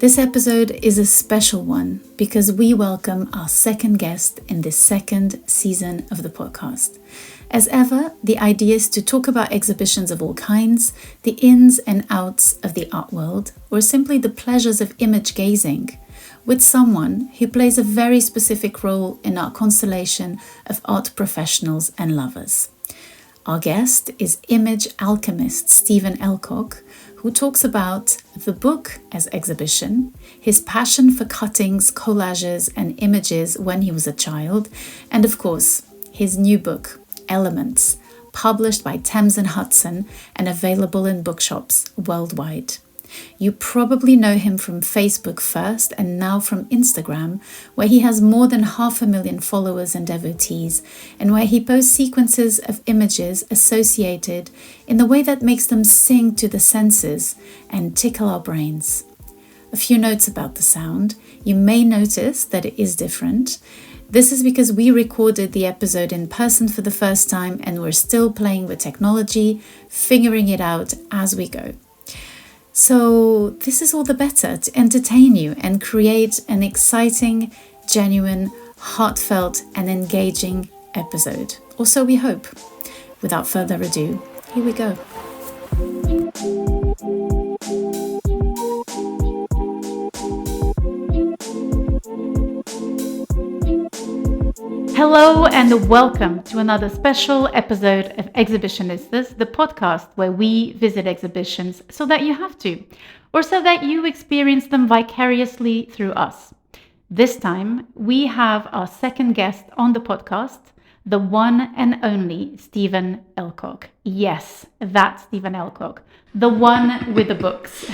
This episode is a special one because we welcome our second guest in this second season of the podcast. As ever, the idea is to talk about exhibitions of all kinds, the ins and outs of the art world, or simply the pleasures of image gazing, with someone who plays a very specific role in our constellation of art professionals and lovers. Our guest is image alchemist Stephen Ellcock, who talks about the book as exhibition, his passion for cuttings, collages and images when he was a child, and of course, his new book, Elements, published by Thames and Hudson and available in bookshops worldwide. You probably know him from Facebook first and now from Instagram, where he has more than 500,000 followers and devotees, and where he posts sequences of images associated in the way that makes them sing to the senses and tickle our brains. A few notes about the sound. You may notice that it is different. This is because we recorded the episode in person for the first time and we're still playing with technology, figuring it out as we go. So this is all the better to entertain you and create an exciting, genuine, heartfelt and engaging episode. Or so we hope. Without further ado, here we go. Hello and welcome to another special episode of Exhibitionistas, the podcast where we visit exhibitions so that you have to, or so that you experience them vicariously through us. This time, we have our second guest on the podcast, the one and only Stephen Ellcock. Yes, that's Stephen Ellcock, the one with the books.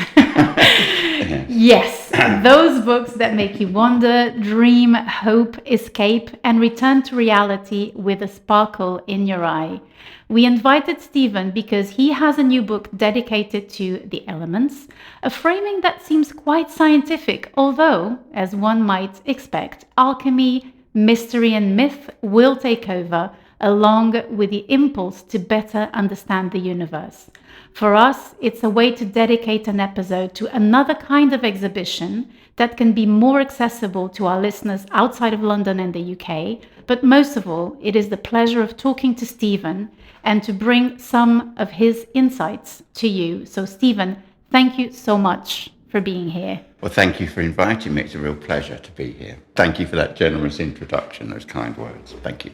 Yes, those books that make you wonder, dream, hope, escape, and return to reality with a sparkle in your eye. We invited Stephen because he has a new book dedicated to the elements, a framing that seems quite scientific, although, as one might expect, alchemy, mystery and myth will take over, along with the impulse to better understand the universe. For us, it's a way to dedicate an episode to another kind of exhibition that can be more accessible to our listeners outside of London and the UK. But most of all, it is the pleasure of talking to Stephen and to bring some of his insights to you. So Stephen, thank you so much for being here. Well, thank you for inviting me. It's a real pleasure to be here. Thank you for that generous introduction, those kind words. Thank you.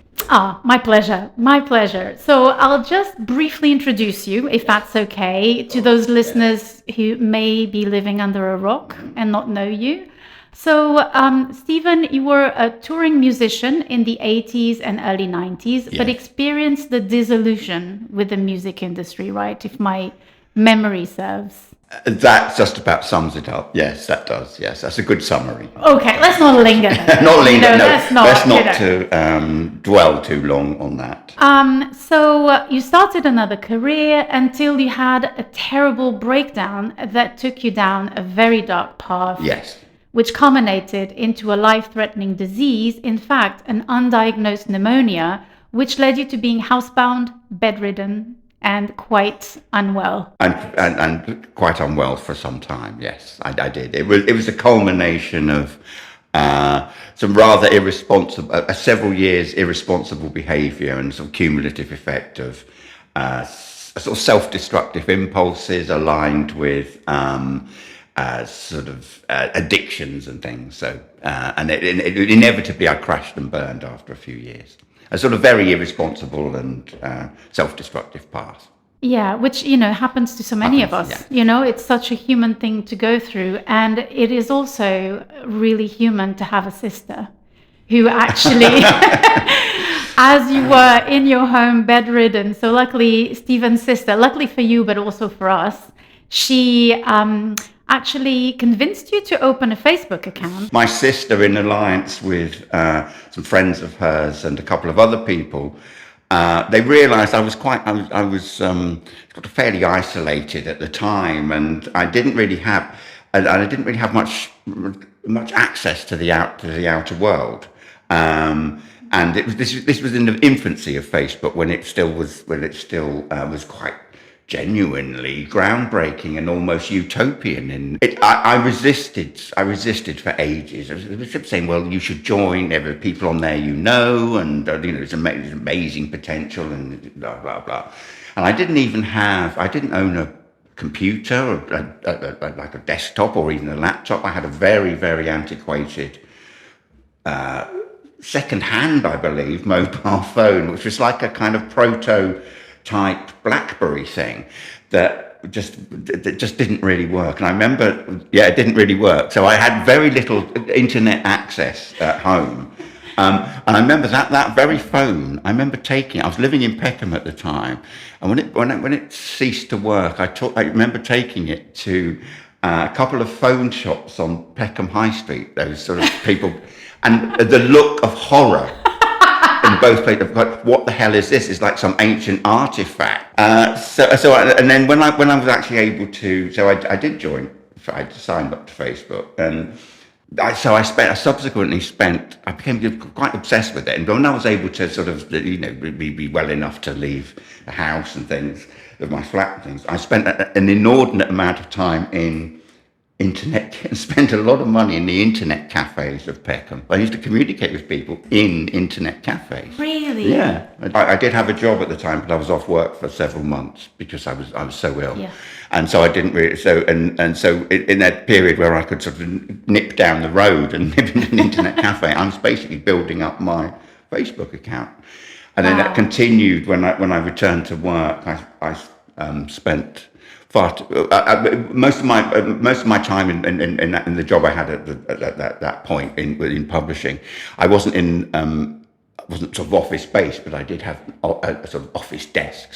My pleasure. My pleasure. So I'll just briefly introduce you, if that's okay, to those listeners who may be living under a rock and not know you. So, Stephen, you were a touring musician in the 80s and early 90s, but experienced the disillusion with the music industry, right? If my memory serves. That just about sums it up. Yes, that does. Yes, that's a good summary. Okay, let's not linger there. Not linger, let's not to dwell too long on that. So you started another career until you had a terrible breakdown that took you down a very dark path. Yes. Which culminated into a life-threatening disease, in fact, an undiagnosed pneumonia, which led you to being housebound, bedridden, and quite unwell. And quite unwell for some time, yes, I did. It was a culmination of some rather irresponsible, several years irresponsible behaviour and some cumulative effect of sort of self-destructive impulses aligned with addictions and things. So, and inevitably I crashed and burned after a few years. A sort of very irresponsible and self-destructive path. Yeah, which, happens to so many of us. Yeah. It's such a human thing to go through. And it is also really human to have a sister who actually, as you were in your home bedridden, so luckily Stephen's sister, luckily for you, but also for us, she actually convinced you to open a Facebook account. My sister, in alliance with some friends of hers and a couple of other people, they realised I was fairly isolated at the time, and I didn't really have much access to the outer world. And this was in the infancy of Facebook when it still was quite genuinely groundbreaking and almost utopian. And I resisted for ages. I was saying, well, you should join. There are people on there and it's amazing potential and blah blah blah. And I didn't own a computer or like a desktop or even a laptop. I had a very, very antiquated second-hand, I believe, mobile phone, which was like a kind of prototype BlackBerry thing that just didn't really work. And I remember, it didn't really work. So I had very little internet access at home. And I remember that very phone. I remember taking it. I was living in Peckham at the time, and when it ceased to work, I remember taking it to a couple of phone shops on Peckham High Street. Those sort of people. And the look of horror in both places, like, what the hell is this? It's like some ancient artifact. And then when I was actually able to, I did join. I signed up to Facebook, and I became quite obsessed with it. And when I was able to sort of, be well enough to leave the house and things, of my flat and things, I spent an inordinate amount of time in internet, and spent a lot of money in the internet cafes of Peckham. I used to communicate with people in internet cafes. Really? Yeah. I did have a job at the time, but I was off work for several months because I was so ill. Yeah. And so I didn't really, so in that period where I could sort of nip down the road and nip in an internet cafe, I was basically building up my Facebook account. And then that continued when I returned to work. I spent most of my time in the job I had at that point in publishing. I wasn't sort of office based, but I did have a sort of office desk.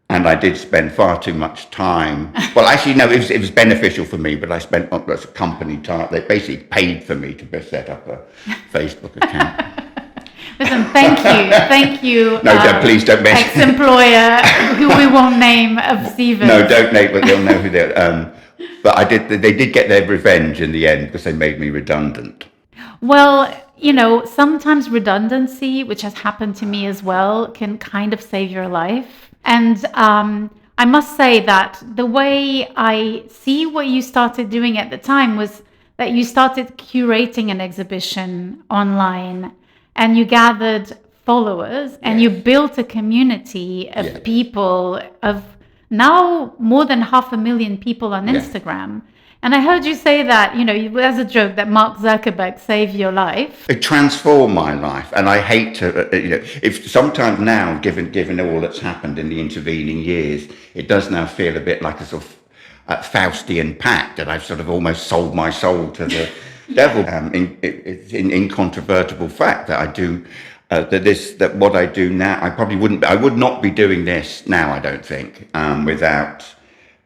And I did spend far too much time. Well, actually, no, it was beneficial for me, but I spent as a company time. They basically paid for me to set up a Facebook account. Listen, thank you. No, please don't mention. Ex-employer, who we won't name, of Stephen. No, don't name, but they'll know who they are. But they did get their revenge in the end because they made me redundant. Well, sometimes redundancy, which has happened to me as well, can kind of save your life. And I must say that the way I see what you started doing at the time was that you started curating an exhibition online. And you gathered followers and you built a community of people, of now more than 500,000 people on Instagram. And I heard you say that, as a joke, that Mark Zuckerberg saved your life. It transformed my life. And I hate to, if sometimes now, given all that's happened in the intervening years, it does now feel a bit like a sort of Faustian pact that I've sort of almost sold my soul to the devil. It's an incontrovertible fact that I do that what I do now, I would not be doing this now, I don't think, without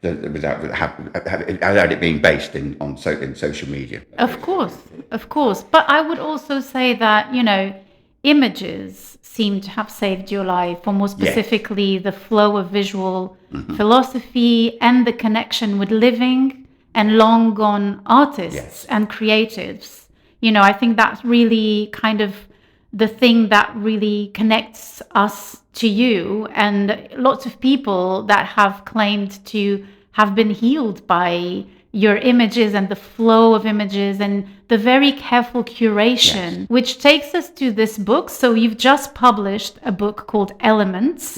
it being based in social media. Of course. But I would also say that, images seem to have saved your life, or more specifically, the flow of visual philosophy and the connection with living and long gone artists and creatives. I think that's really kind of the thing that really connects us to you, and lots of people that have claimed to have been healed by your images and the flow of images and the very careful curation, which takes us to this book. So you've just published a book called Elements.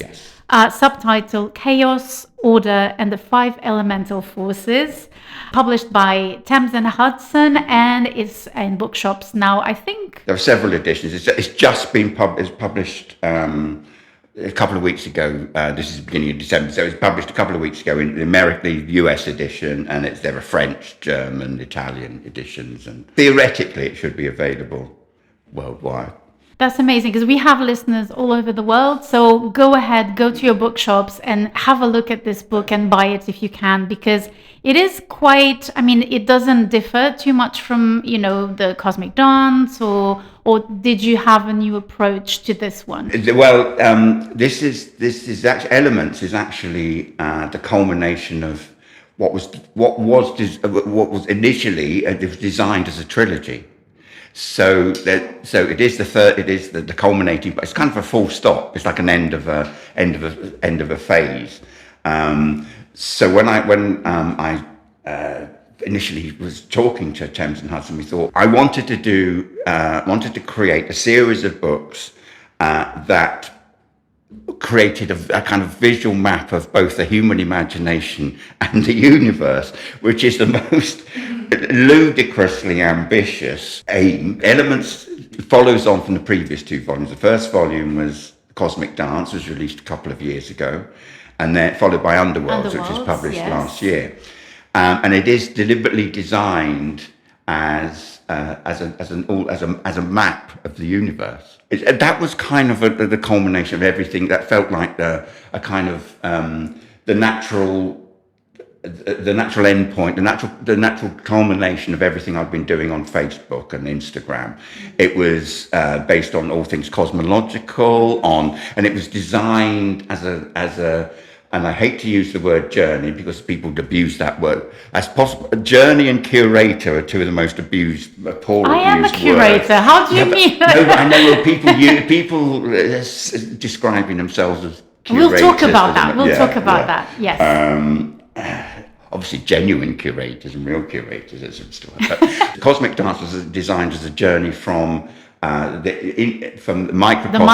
Subtitle Chaos, Order, and the 5 Elemental Forces, published by Thames and Hudson, and it's in bookshops now, I think. There are several editions. It's just been published a couple of weeks ago. This is the beginning of December, so it's published a couple of weeks ago in the US edition, and there are French, German, Italian editions, and theoretically it should be available worldwide. That's amazing, because we have listeners all over the world. So go ahead, go to your bookshops and have a look at this book and buy it if you can, because it is quite, it doesn't differ too much from, the Cosmic Dance, or did you have a new approach to this one? Well, this is actually, Elements is actually the culmination of what was initially designed as a trilogy. So it is the culminating, but it's kind of a full stop. It's like an end of a phase. So when I initially was talking to Thames and Hudson, we thought I wanted to create a series of books that created a kind of visual map of both the human imagination and the universe, which is the most ludicrously ambitious aim. Elements follows on from the previous two volumes. The first volume was Cosmic Dance, was released a couple of years ago, and then followed by Underworlds, which was published last year. And it is deliberately designed as a map of the universe. That was kind of the culmination of everything. That felt like the natural endpoint, the natural culmination of everything I've been doing on Facebook and Instagram. It was based on all things cosmological, and it was designed as a. And I hate to use the word journey because people abuse that word. As possible, journey and curator are two of the most abused, poorly I am used a curator. words. How do you mean? No, but I know people describing themselves as curators. We'll talk about that. We'll talk about that. Yes. Obviously, genuine curators and real curators. But Cosmic Dance was designed as a journey from from the micro to the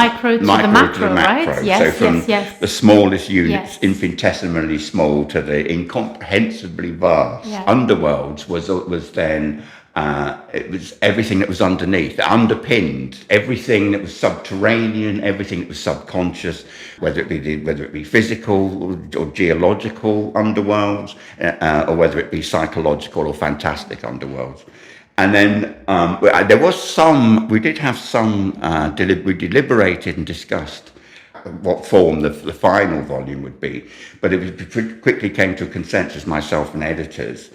macro, right? Yes, so from the smallest units, yes. infinitesimally small, to the incomprehensibly vast. Yes. Underworlds was then it was everything that was underneath, that underpinned everything that was subterranean, everything that was subconscious, whether it be physical or geological underworlds, or whether it be psychological or fantastic underworlds. And then there was we deliberated and discussed what form the final volume would be, but it quickly came to a consensus, myself and editors,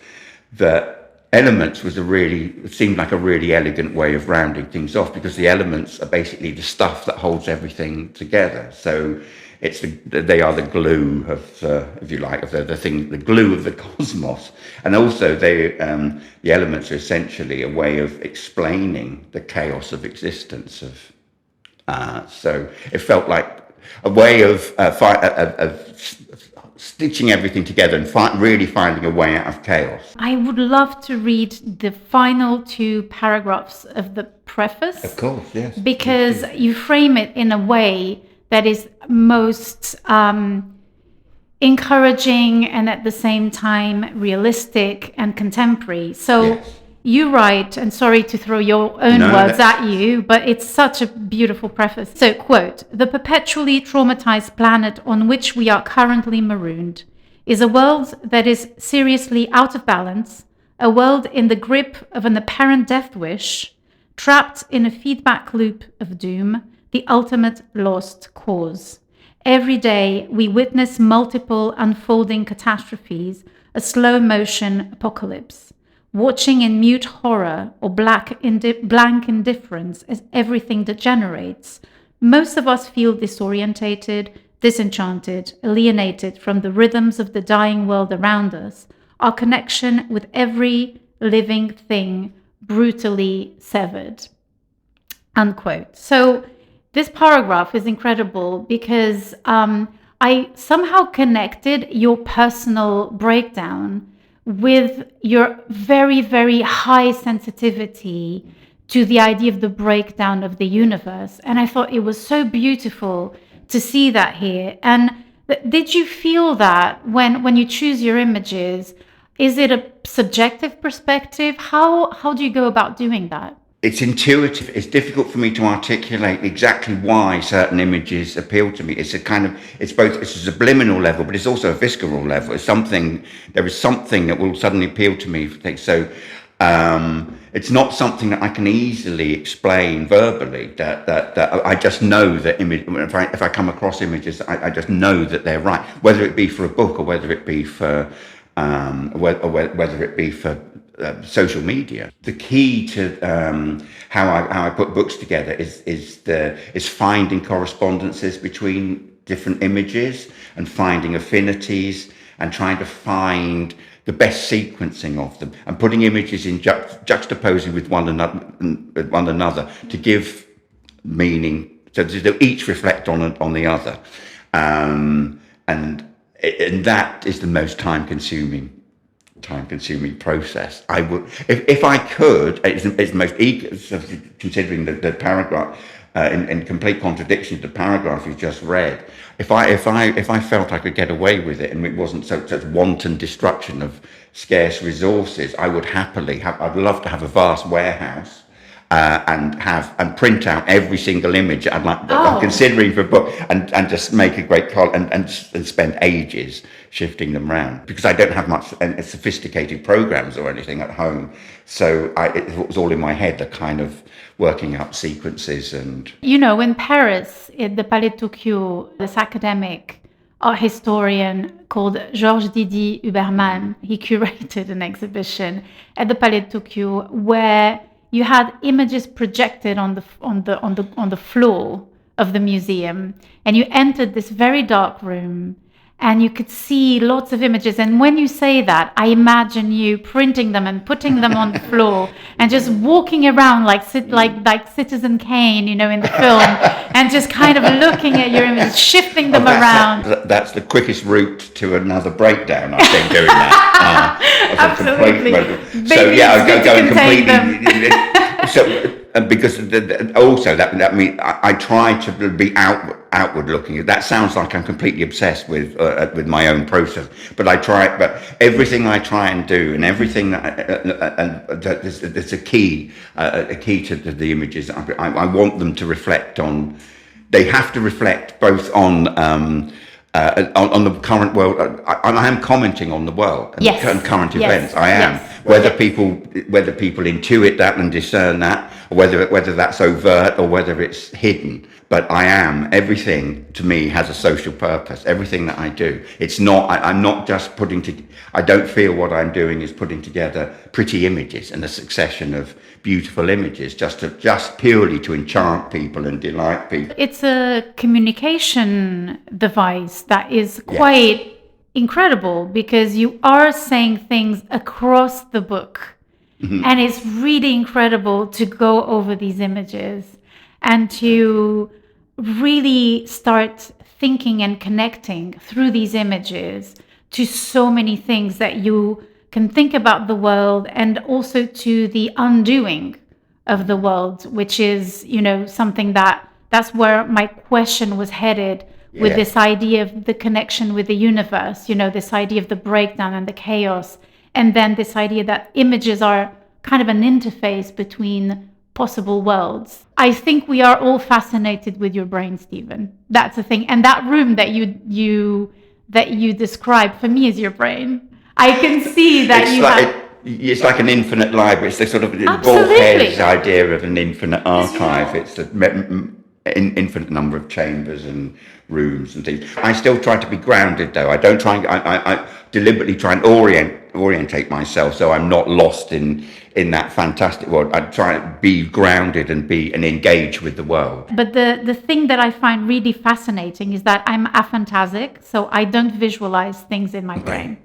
that Elements seemed like a really elegant way of rounding things off, because the elements are basically the stuff that holds everything together. So they are the glue of, if you like, of the thing, the glue of the cosmos. And also the elements are essentially a way of explaining the chaos of existence. So it felt like a way of stitching everything together and really finding a way out of chaos. I would love to read the final 2 paragraphs of the preface. Of course, yes. Because you frame it in a way that is most encouraging and at the same time realistic and contemporary. So yes. You write, and sorry to throw your own words at you, but it's such a beautiful preface. So, quote, "The perpetually traumatized planet on which we are currently marooned is a world that is seriously out of balance, a world in the grip of an apparent death wish, trapped in a feedback loop of doom, the ultimate lost cause. Every day we witness multiple unfolding catastrophes, a slow motion apocalypse, watching in mute horror or blank indifference as everything degenerates. Most of us feel disorientated, disenchanted, alienated from the rhythms of the dying world around us, our connection with every living thing brutally severed." Unquote. So this paragraph is incredible because I somehow connected your personal breakdown with your very, very high sensitivity to the idea of the breakdown of the universe. And I thought it was so beautiful to see that here. And did you feel that when you choose your images? Is it a subjective perspective? How do you go about doing that? It's intuitive. It's difficult for me to articulate exactly why certain images appeal to me. It's a subliminal level, but it's also a visceral level. There is something that will suddenly appeal to me. So it's not something that I can easily explain verbally. That I just know that if I come across images, I just know that they're right. Whether it be for a book or whether it be for social media. The key to how I put books together is finding correspondences between different images and finding affinities and trying to find the best sequencing of them and putting images in juxtaposing with one another to give meaning, so they each reflect on the other. And and that is the most time-consuming process. I would, if I could, it's the most considering the paragraph in complete contradiction to the paragraph you just read. If I felt I could get away with it and it wasn't such wanton destruction of scarce resources, I would happily have. I'd love to have a vast warehouse. And print out every single image I'm considering for a book, and just make a great and spend ages shifting them around, because I don't have much sophisticated programs or anything at home, so it was all in my head, the kind of working out sequences. And in Paris, at the Palais de Tokyo, this academic art historian called Georges Didier Huberman, he curated an exhibition at the Palais de Tokyo where you had images projected on the floor of the museum, and you entered this very dark room, and you could see lots of images. And when you say that, I imagine you printing them and putting them on the floor and just walking around like Citizen Kane, in the film, and just kind of looking at your images, shifting them around. That's the quickest route to another breakdown, I think, doing that. Absolutely. So yeah, I go completely. So because also that means I try to be outward looking. That sounds like I'm completely obsessed with my own process, but everything I try and do, and everything there's a key to the images. I want them to reflect on. They have to reflect both on the current world, and I am commenting on the world and current events. I am. Whether people intuit that and discern that, or whether that's overt or whether it's hidden, but I am. Everything to me has a social purpose. Everything that I do, it's not. I'm not just I don't feel what I'm doing is putting together pretty images and a succession of beautiful images just purely to enchant people and delight people. It's a communication device that is quite incredible, because you are saying things across the book, and it's really incredible to go over these images and to really start thinking and connecting through these images to so many things that you can think about the world, and also to the undoing of the world, which is, something that's where my question was headed with this idea of the connection with the universe, this idea of the breakdown and the chaos, and then this idea that images are kind of an interface between possible worlds. I think we are all fascinated with your brain, Stephen. That's the thing. And that room that you described for me is your brain. I can see that it's like an infinite library. It's the sort of Voltaire's idea of an infinite archive. It's an infinite number of chambers and rooms and things. I still try to be grounded, though. I don't try. I deliberately try and orientate myself so I'm not lost in that fantastic world. I try to be grounded and engage with the world. But the thing that I find really fascinating is that I'm aphantasic, so I don't visualize things in my brain.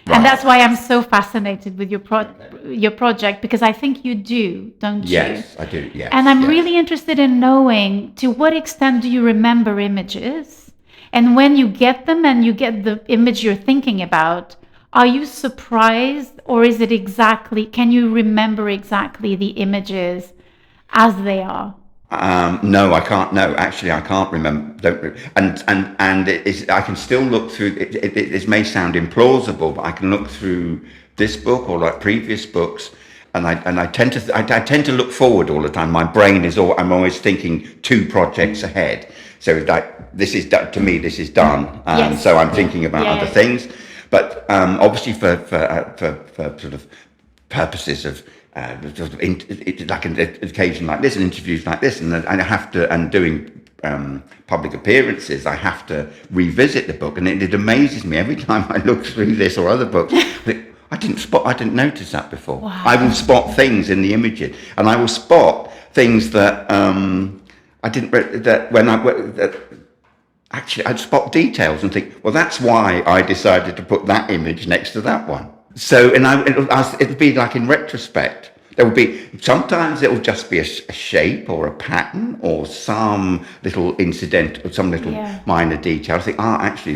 Right. And that's why I'm so fascinated with your project, because I think you do, don't you? Yes, I do, yes. And I'm really interested in knowing, to what extent do you remember images? And when you get them and you get the image you're thinking about, are you surprised, or is it can you remember exactly the images as they are? No, I can't. No, actually, I can't remember. And I can still look through. It may sound implausible, but I can look through this book or like previous books, and I tend to look forward all the time. My brain I'm always thinking 2 projects ahead. So this is to me, this is done. So I'm thinking about other things, but obviously for sort of purposes of. Like an occasion like this, and interviews like this, and I have to, and doing public appearances, I have to revisit the book, and it amazes me every time I look through this or other books. I didn't notice that before. Wow. I will spot things in the images, and I will spot things that actually I'd spot details and think, well, that's why I decided to put that image next to that one. So, and it'll be like in retrospect. There will be, sometimes it will just be a shape or a pattern or some little incident or some little minor detail. I think, actually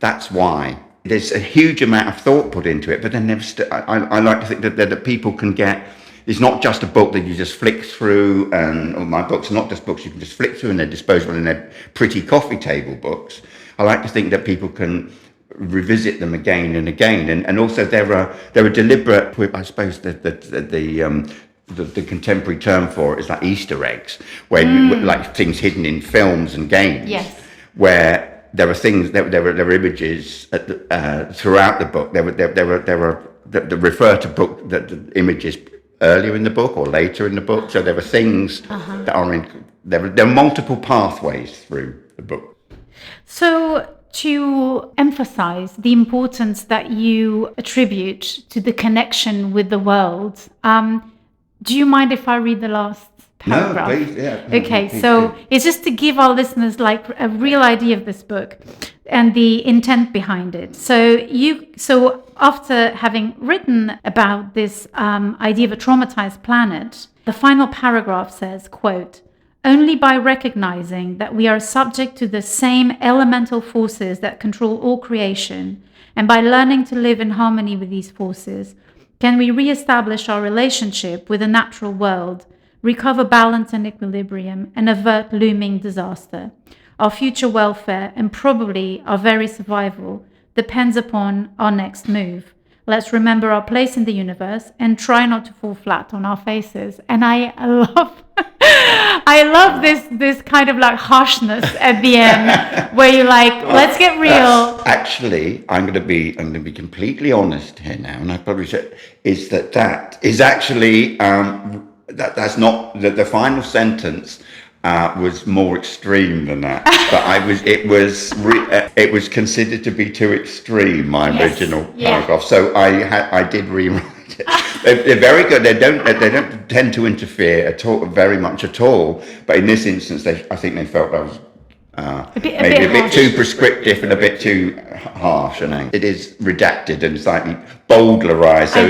That's why there's a huge amount of thought put into it. But then I like to think that people can get. It's not just a book that you just flick through, and my books are not just books you can just flick through and they're disposable and they're pretty coffee table books. I like to think that people can revisit them again and again, and also there are deliberate. I suppose the contemporary term for it is like Easter eggs, where like things hidden in films and games. Yes. Where there are things, there are images throughout the book. There were that refer to the images earlier in the book or later in the book. So there are things that are there are multiple pathways through the book. So to emphasize the importance that you attribute to the connection with the world, do you mind if I read the last paragraph? No, please, yeah. Okay, so it's just to give our listeners like a real idea of this book and the intent behind it. So after having written about this idea of a traumatized planet, the final paragraph says, quote, "Only by recognizing that we are subject to the same elemental forces that control all creation, and by learning to live in harmony with these forces, can we re-establish our relationship with the natural world, recover balance and equilibrium, and avert looming disaster. Our future welfare, and probably our very survival, depends upon our next move. Let's remember our place in the universe and try not to fall flat on our faces." And I love this kind of like harshness at the end, where you're like, let's get real. Actually, I'm going to be completely honest here now, and I probably should. That is actually that's not the final sentence. Was more extreme than that, but it was considered to be too extreme. My original paragraph, so I did rewrite it. They're very good. They don't tend to interfere at all, very much at all. But in this instance, I think they felt that was maybe a bit too prescriptive and a bit too harsh. And it is redacted and slightly bowdlerized, so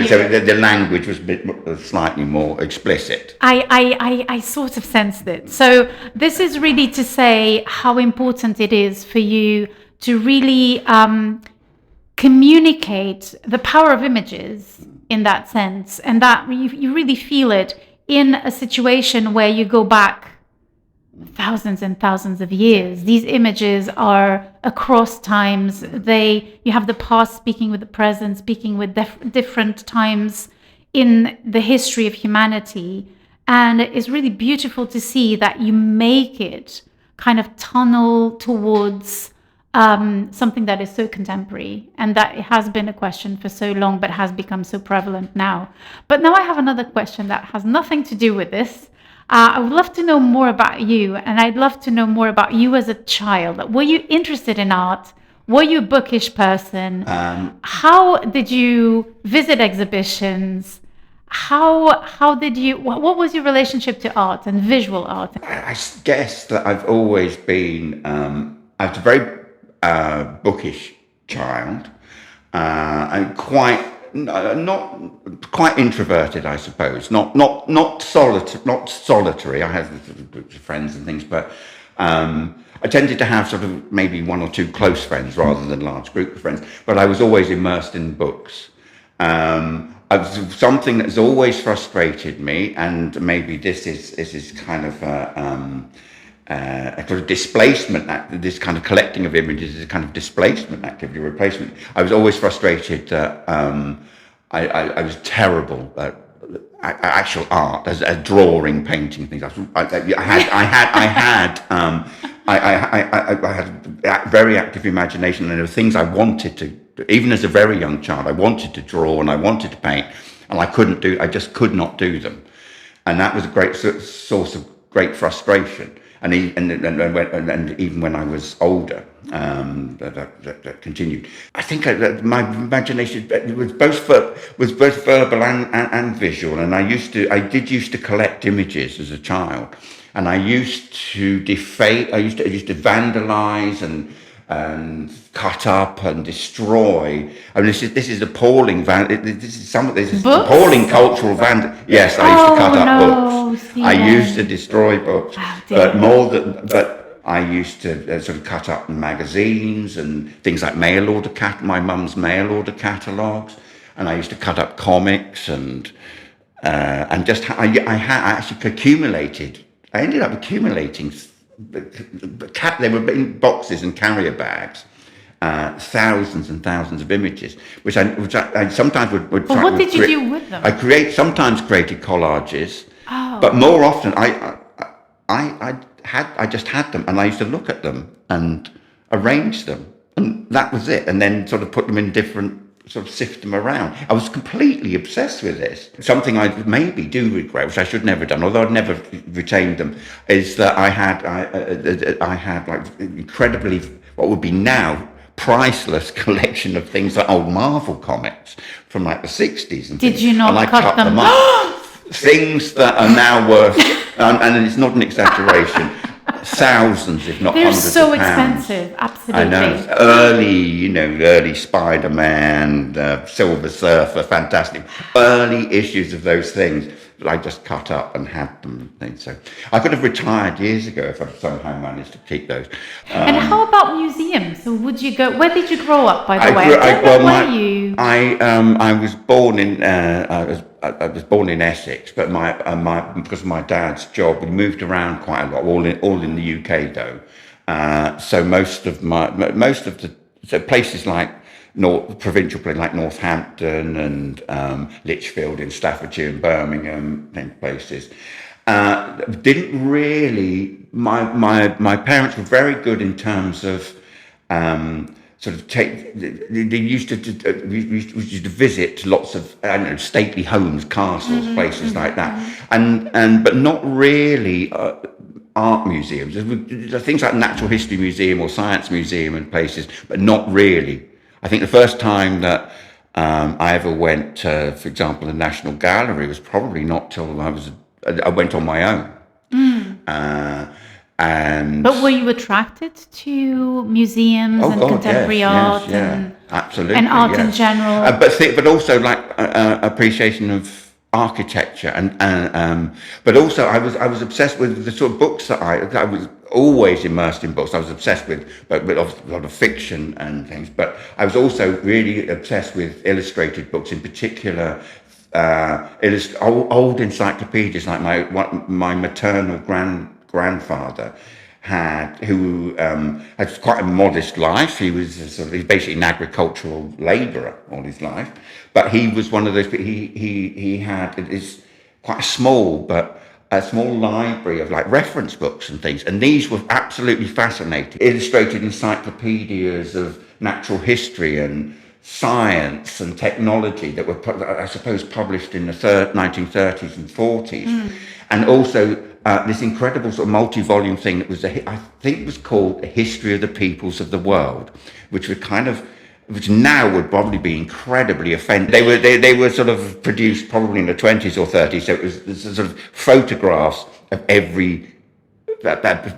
the language was slightly more explicit. I sort of sensed it. So this is really to say how important it is for you to really communicate the power of images in that sense, and that you really feel it in a situation where you go back thousands and thousands of years. These images are across times. You have the past speaking with the present, speaking with different times in the history of humanity. And it's really beautiful to see that you make it kind of tunnel towards something that is so contemporary, and that it has been a question for so long, but has become so prevalent now. But now I have another question that has nothing to do with this. I would love to know more about you, and I'd love to know more about you as a child. Were you interested in art? Were you a bookish person? How did you visit exhibitions? How did you? What was your relationship to art and visual art? I guess that I've always been. I was a very bookish child, and not quite introverted, I suppose. Not solitary. I had groups of friends and things, but I tended to have sort of maybe one or two close friends rather than a large group of friends. But I was always immersed in books. Something that has always frustrated me, and maybe this is kind of a sort of displacement act. This kind of collecting of images is a kind of displacement activity, replacement. I was always frustrated that I was terrible at actual art, as drawing, painting things. I had a very active imagination, and there were things I wanted to. Even as a very young child, I wanted to draw and I wanted to paint, and I just could not do them, and that was a great source of great frustration. And even when I was older, that continued. I think my imagination was both verbal and visual, and I did used to collect images as a child, and I used to deface. I used to vandalize and cut up and destroy. I mean, this is appalling. This is appalling cultural vandalism. Yes, I used to cut up books. I used to destroy books, but I used to sort of cut up magazines and things like my mum's mail order catalogues, and I used to cut up comics and just I actually accumulated. I ended up accumulating. They were in boxes and carrier bags. Thousands and thousands of images, which I sometimes would But try. what did you do with them? Sometimes created collages, Oh. but more often I just had them, and I used to look at them and arrange them, and that was it. And then sort of put them in different, sort of sift them around. I was completely obsessed with this. Something I maybe do regret, which I should never have done, although I'd never retained them, is that I had like incredibly, what would be now priceless collection of things like old Marvel comics from like the 60s and Did things. you not and I cut them? up. Things that are now worth, and it's not an exaggeration, thousands, if not They're hundreds so of pounds. expensive, absolutely. I know. Early Spider-Man, Silver Surfer, fantastic. Early issues of those things that I just cut up and had them and things. So I could have retired years ago if I somehow managed to keep those. And how about museums? So would you go? Where did you grow up, by the way? I was born in I was born in Essex, but because of my dad's job, we moved around quite a lot. All in the UK though. So most of the places like provincial places like Northampton and Lichfield in Staffordshire and Birmingham and places didn't really. My parents were very good in terms of sort of they used to visit lots of stately homes, castles, places like that, and but not really art museums. Things like Natural History Museum or Science Museum and places, but not really. I think the first time that I ever went to, for example, the National Gallery was probably not till I went on my own. But were you attracted to museums and contemporary art and absolutely, and art in general? But also like appreciation of architecture but also I was obsessed with the sort of books that I was always immersed in books. I was obsessed with obviously a lot of fiction and things, but I was also really obsessed with illustrated books, in particular old encyclopedias like my maternal grandfather had, who had quite a modest life. He was he's basically an agricultural labourer all his life, but he was one of those. He had this quite a small library of like reference books and things, and these were absolutely fascinating. Illustrated encyclopedias of natural history and science and technology that were, I suppose, published in the 1930s and 40s, and also this incredible sort of multi-volume thing that was I think was called The History of the Peoples of the World, which now would probably be incredibly offensive. They were sort of produced probably in the 20s or 30s, so it was sort of photographs of every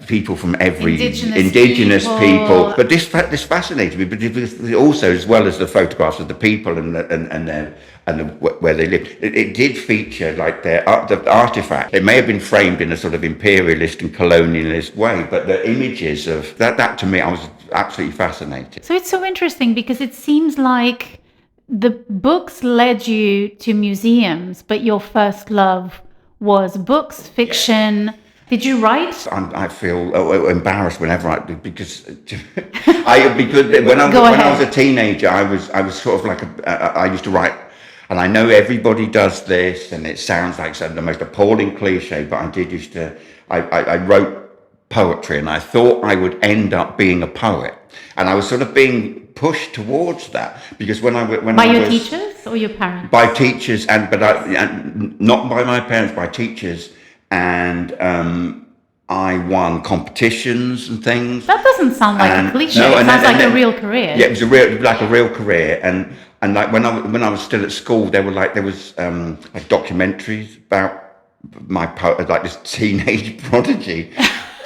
people from every indigenous people. But this fascinated me, but it was also, as well as the photographs of the people where they lived, it did feature like the artifacts. It may have been framed in a sort of imperialist and colonialist way, but the images of that to me, I was absolutely fascinated. So it's so interesting because it seems like the books led you to museums, but your first love was books, fiction. Yeah. Did you write? I feel embarrassed whenever because when I was a teenager, I was sort of like I used to write, and I know everybody does this, and it sounds like the most appalling cliche, but I wrote poetry, and I thought I would end up being a poet, and I was sort of being pushed towards that because by your teachers or your parents? By teachers, and not by my parents, by teachers. And I won competitions and things. That doesn't sound like a cliche. It sounds like a real career. Yeah, it was a real career. And like when I was still at school, there was like documentaries about my poet, like this teenage prodigy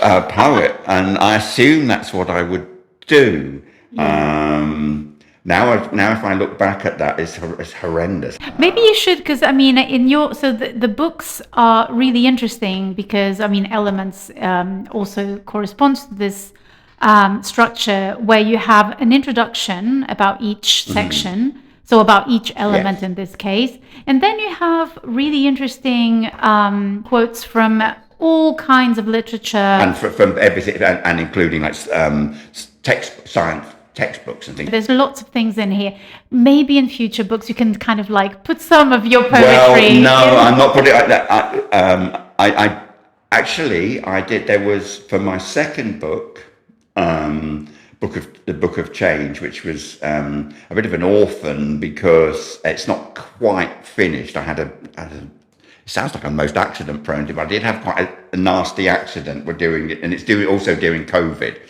poet, and I assumed that's what I would do. Now if I look back at that, it's horrendous. Maybe you should, because I mean, the books are really interesting because I mean, Elements also corresponds to this structure where you have an introduction about each section, so about each element in this case, and then you have really interesting quotes from all kinds of literature and from everything, and including like science textbooks and things. There's lots of things in here. Maybe in future books you can kind of like put some of your poetry. Well, no, I'm not putting it like that. I actually I did. There was for my second book, the Book of Change, which was a bit of an orphan because it's not quite finished. I had a it sounds like I'm most accident prone, but I did have quite a nasty accident. We're doing it, and it's also during COVID.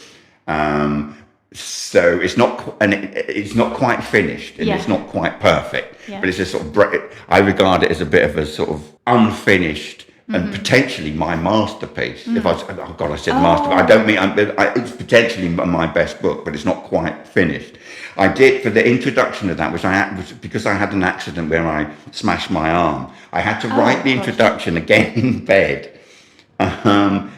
So it's not quite finished, and it's not quite perfect. Yeah. But it's a sort of I regard it as a bit of a sort of unfinished and potentially my masterpiece. If I said masterpiece, I don't mean it's potentially my best book, but it's not quite finished. I did for the introduction of that, which was because I had an accident where I smashed my arm. I had to write the introduction again in bed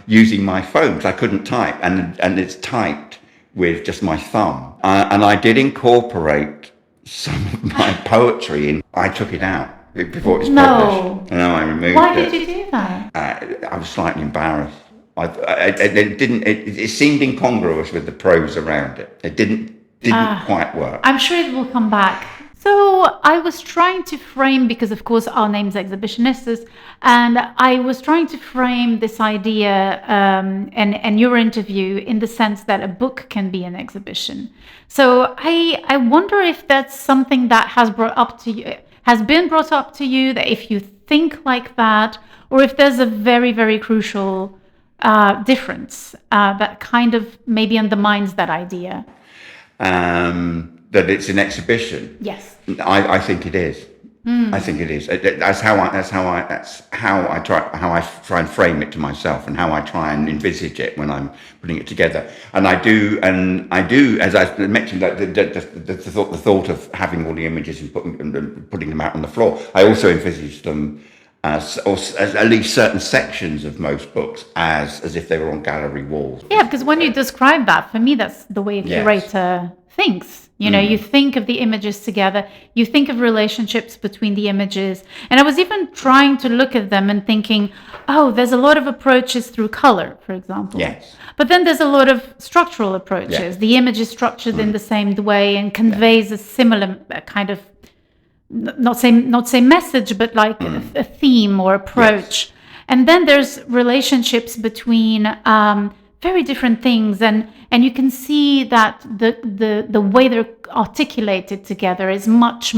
using my phone because I couldn't type, and it's typed with just my thumb. And I did incorporate some of my poetry in. I took it out before it was published. No, I removed it. Why did you do that? I was slightly embarrassed. It seemed incongruous with the prose around it. It didn't quite work. I'm sure it will come back. So I was trying to frame, because of course our name's Exhibitionistas, and I was trying to frame this idea and your interview in the sense that a book can be an exhibition. So I wonder if that's something that has been brought up to you, that if you think like that, or if there's a very, very crucial difference that kind of maybe undermines that idea. That it's an exhibition. Yes, I think it is. I think it is. That's how I try and frame it to myself, and how I try and envisage it when I'm putting it together. And I do, as I mentioned, like the thought of having all the images and putting them out on the floor. I also envisage them as at least certain sections of most books as if they were on gallery walls. Yeah, because when you describe that, for me, that's the way a curator thinks. You know, you think of the images together, you think of relationships between the images. And I was even trying to look at them and thinking, oh, there's a lot of approaches through color, for example. Yes. But then there's a lot of structural approaches. Yeah. The image is structured in the same way and conveys a similar kind of, not say message, but like a theme or approach. Yes. And then there's relationships between very different things, and you can see that the way they're articulated together is much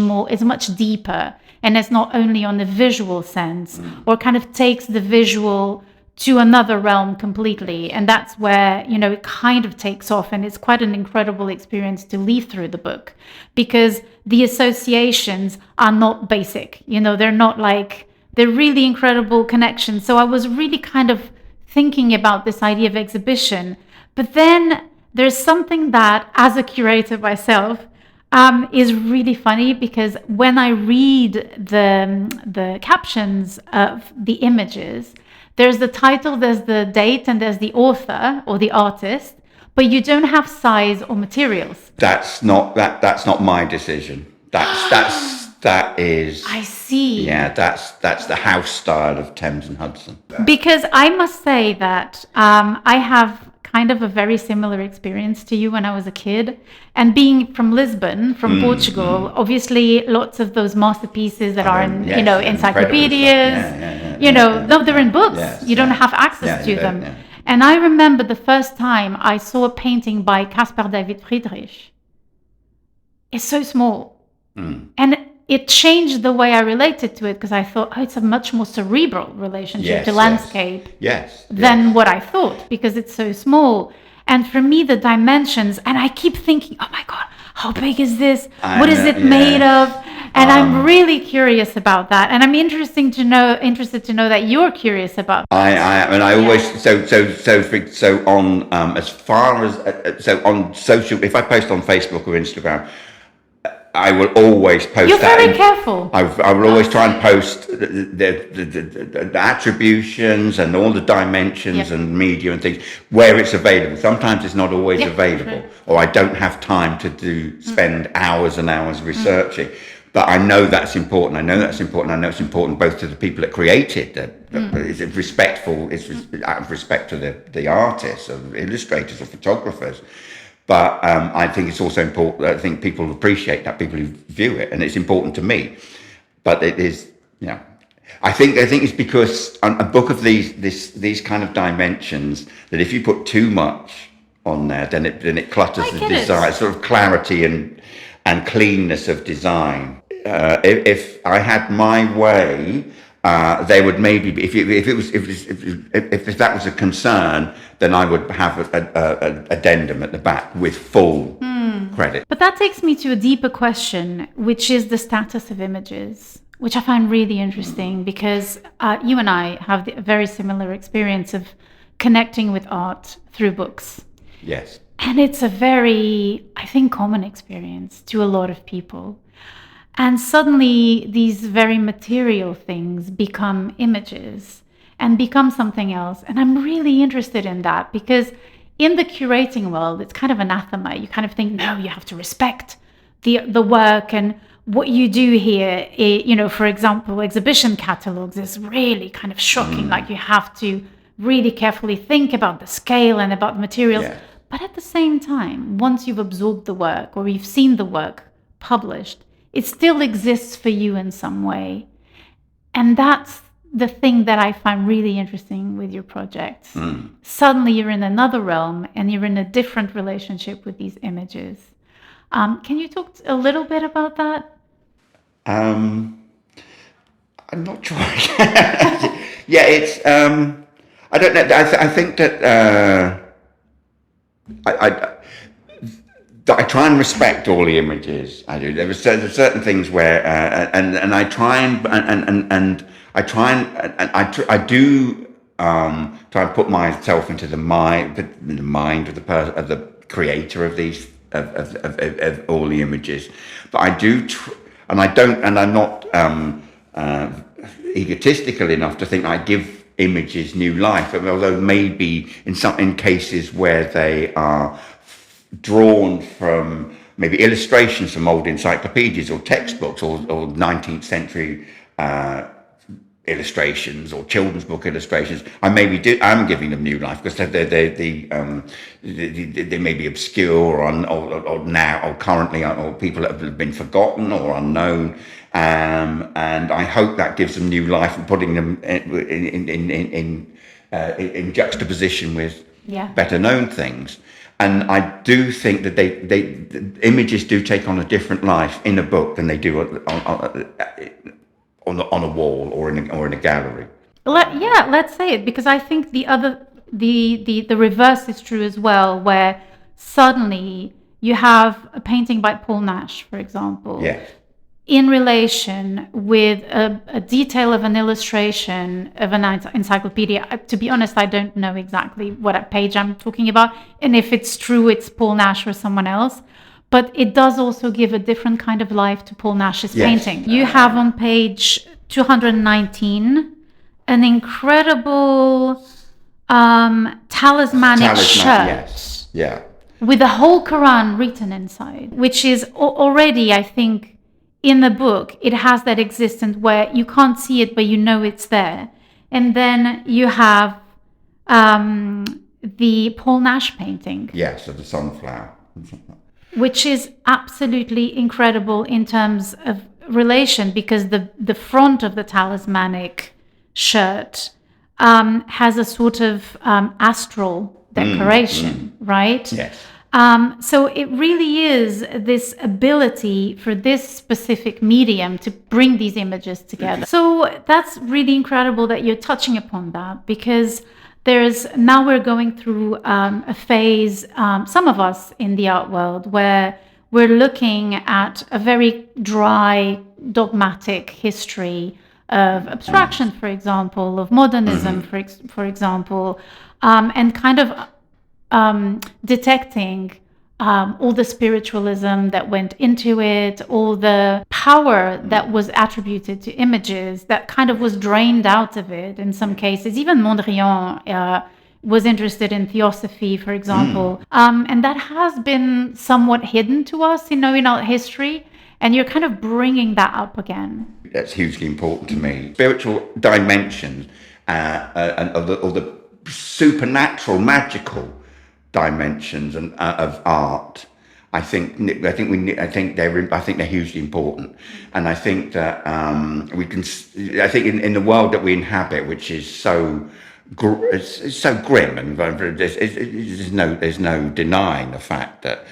deeper, and it's not only on the visual sense, or kind of takes the visual to another realm completely. And that's where, you know, it kind of takes off, and it's quite an incredible experience to leaf through the book, because the associations are not basic, you know, they're really incredible connections. So I was really kind of thinking about this idea of exhibition, but then there's something that, as a curator myself, is really funny, because when I read the captions of the images, there's the title, there's the date, and there's the author or the artist, but you don't have size or materials. That's not my decision. That is. I see. Yeah, that's the house style of Thames and Hudson. Because I must say that I have kind of a very similar experience to you when I was a kid, and being from Lisbon, from Portugal, obviously lots of those masterpieces that are in encyclopedias, they're in books. You don't have access to them. Yeah. And I remember the first time I saw a painting by Caspar David Friedrich. It's so small. And it changed the way I related to it, because I thought, it's a much more cerebral relationship to landscape than what I thought, because it's so small. And for me, the dimensions, and I keep thinking, oh my God, how big is this? What is it made of? And I'm really curious about that. And I'm interested to know that you're curious about that. I always, so on, as far as, so on social, if I post on Facebook or Instagram, I will always post You're that. very careful. I will always try and post the attributions and all the dimensions and media and things where it's available. Sometimes it's not always available, or I don't have time to spend hours and hours researching. But I know that's important. I know it's important both to the people that create it. It's respectful. It's out of respect to the artists, or illustrators, or photographers. But I think it's also important. I think people appreciate that, people who view it, and it's important to me. But it is, I think it's because a book of these kind of dimensions, that if you put too much on there, then it clutters the design, sort of clarity and cleanness of design. If I had my way, they would maybe be, if that was a concern, then I would have an addendum at the back with full credit. But that takes me to a deeper question, which is the status of images, which I find really interesting, because you and I have a very similar experience of connecting with art through books. Yes. And it's a very, I think, common experience to a lot of people. And suddenly these very material things become images and become something else. And I'm really interested in that, because in the curating world, it's kind of anathema. You kind of think, no, you have to respect the work and what you do here. For example, exhibition catalogs is really kind of shocking. Like, you have to really carefully think about the scale and about the materials. Yeah. But at the same time, once you've absorbed the work or you've seen the work published, it still exists for you in some way. And that's the thing that I find really interesting with your projects. Suddenly you're in another realm and you're in a different relationship with these images. Can you talk a little bit about that? I'm not sure. Yeah, it's, I don't know. I think that I try and respect all the images. I do. There are certain things where, and I try and I do try and put myself into the mind of the creator of these of all the images. But I do, and I'm not egotistical enough to think I give images new life. Although maybe in cases where they are drawn from maybe illustrations from old encyclopedias or textbooks or 19th century illustrations or children's book illustrations, I'm giving them new life, because they may be obscure or now or currently or people that have been forgotten or unknown, and I hope that gives them new life and putting them in juxtaposition with better known things. And I do think that the images do take on a different life in a book than they do on a wall or in a gallery. Let's say it, because I think the reverse is true as well, where suddenly you have a painting by Paul Nash, for example, in relation with a detail of an illustration of an encyclopedia. To be honest, I don't know exactly what page I'm talking about, and if it's true it's Paul Nash or someone else, but it does also give a different kind of life to Paul Nash's painting. You have on page 219 an incredible talismanic shirt with the whole Quran written inside, which is already, I think, in the book, it has that existence where you can't see it, but you know it's there. And then you have the Paul Nash painting. Yes, of the sunflower. Which is absolutely incredible in terms of relation, because the front of the talismanic shirt has a sort of astral decoration, right? Yes. So it really is this ability for this specific medium to bring these images together. So that's really incredible that you're touching upon that, because now we're going through a phase, some of us in the art world, where we're looking at a very dry, dogmatic history of abstraction, for example, of modernism, for example, and kind of detecting all the spiritualism that went into it, all the power that was attributed to images that kind of was drained out of it in some cases. Even Mondrian was interested in theosophy, for example. And that has been somewhat hidden to us, in our history. And you're kind of bringing that up again. That's hugely important to me. Spiritual dimensions and of the supernatural, magical dimensions of art. I think they're hugely important, and I think that we can. I think in the world that we inhabit, which is it's so grim, and there's no denying the fact that